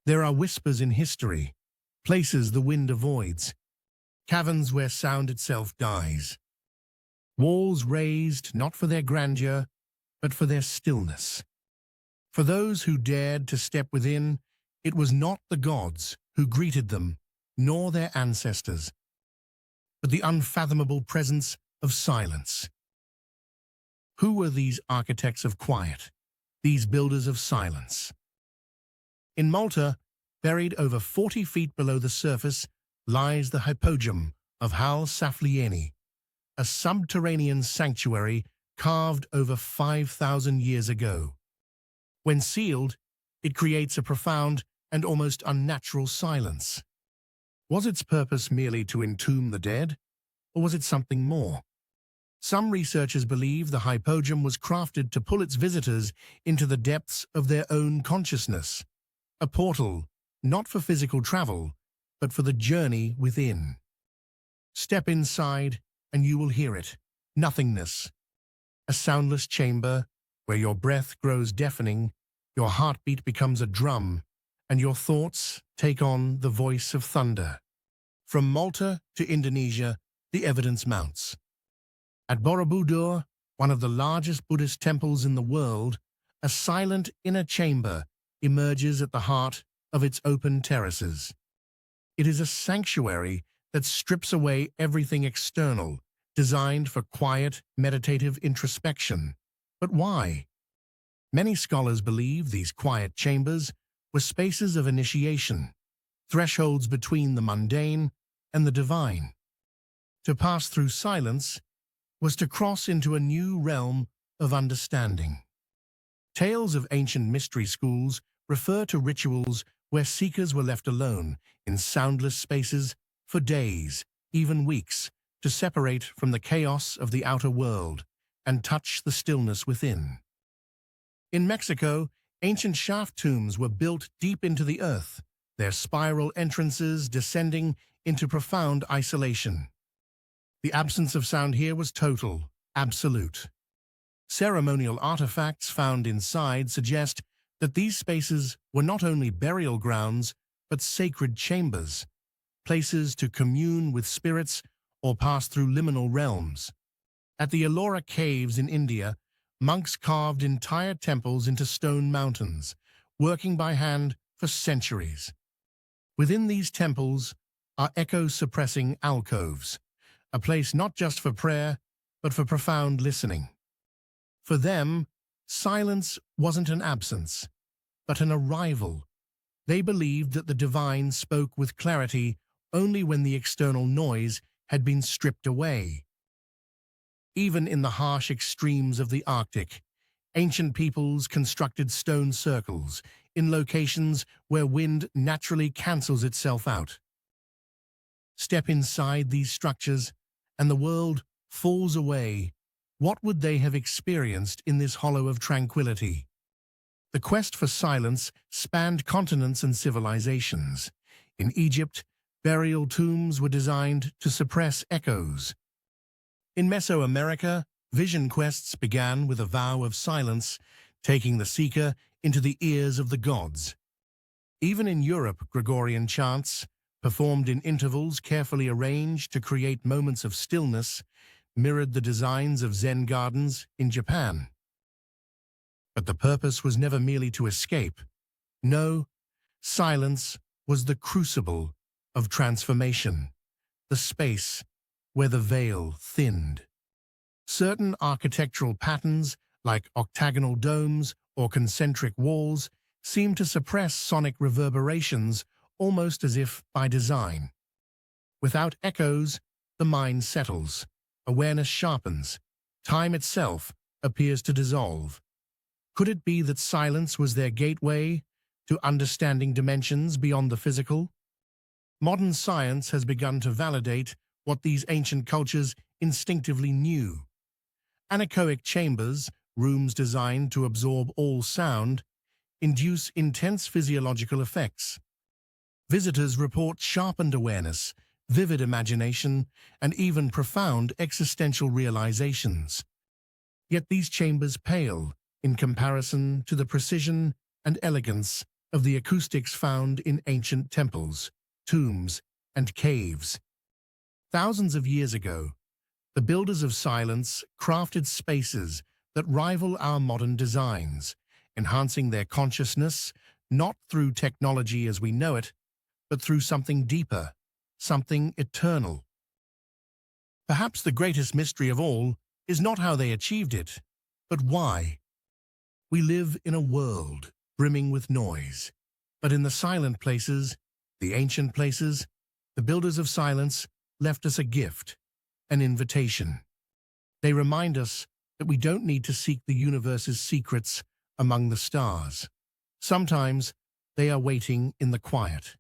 There are whispers in history, places the wind avoids, caverns where sound itself dies. Walls raised not for their grandeur, but for their stillness. For those who dared to step within, it was not the gods who greeted them, nor their ancestors, but the unfathomable presence of silence. Who were these architects of quiet, these builders of silence? In Malta, buried over 40 feet below the surface, lies the hypogeum of Hal Saflieni, a subterranean sanctuary carved over 5,000 years ago. When sealed, it creates a profound and almost unnatural silence. Was its purpose merely to entomb the dead, or was it something more? Some researchers believe the hypogeum was crafted to pull its visitors into the depths of their own consciousness, a portal not for physical travel, but for the journey within. Step inside and you will hear it, nothingness, a soundless chamber where your breath grows deafening, your heartbeat becomes a drum, and your thoughts take on the voice of thunder. From Malta to Indonesia, the evidence mounts. At Borobudur, one of the largest Buddhist temples in the world, a silent inner chamber emerges at the heart of its open terraces. It is a sanctuary that strips away everything external, designed for quiet, meditative introspection. But why? Many scholars believe these quiet chambers were spaces of initiation, thresholds between the mundane and the divine. To pass through silence was to cross into a new realm of understanding. Tales of ancient mystery schools refer to rituals where seekers were left alone in soundless spaces for days, even weeks, to separate from the chaos of the outer world and touch the stillness within. In Mexico, ancient shaft tombs were built deep into the earth, their spiral entrances descending into profound isolation. The absence of sound here was total, absolute. Ceremonial artifacts found inside suggest that these spaces were not only burial grounds, but sacred chambers, places to commune with spirits or pass through liminal realms. At the Ellora caves in India, monks carved entire temples into stone mountains, working by hand for centuries. Within these temples are echo-suppressing alcoves, a place not just for prayer, but for profound listening. For them, silence wasn't an absence, but an arrival. They believed that the divine spoke with clarity only when the external noise had been stripped away. Even in the harsh extremes of the Arctic, ancient peoples constructed stone circles in locations where wind naturally cancels itself out. Step inside these structures, and the world falls away. What would they have experienced in this hollow of tranquility? The quest for silence spanned continents and civilizations. In Egypt, burial tombs were designed to suppress echoes. In Mesoamerica, vision quests began with a vow of silence, taking the seeker into the ears of the gods. Even in Europe, Gregorian chants, performed in intervals carefully arranged to create moments of stillness, mirrored the designs of Zen gardens in Japan. But the purpose was never merely to escape. No, silence was the crucible of transformation, the space where the veil thinned. Certain architectural patterns, like octagonal domes or concentric walls, seemed to suppress sonic reverberations almost as if by design. Without echoes, the mind settles, awareness sharpens, time itself appears to dissolve. Could it be that silence was their gateway to understanding dimensions beyond the physical? Modern science has begun to validate what these ancient cultures instinctively knew. Anechoic chambers, rooms designed to absorb all sound, induce intense physiological effects. Visitors report sharpened awareness, vivid imagination, and even profound existential realizations. Yet these chambers pale in comparison to the precision and elegance of the acoustics found in ancient temples, tombs, and caves. Thousands of years ago, the builders of silence crafted spaces that rival our modern designs, enhancing their consciousness not through technology as we know it, but through something deeper, something eternal. Perhaps the greatest mystery of all is not how they achieved it, but why. We live in a world brimming with noise, but in the silent places, the ancient places, the builders of silence left us a gift, an invitation. They remind us that we don't need to seek the universe's secrets among the stars. Sometimes they are waiting in the quiet,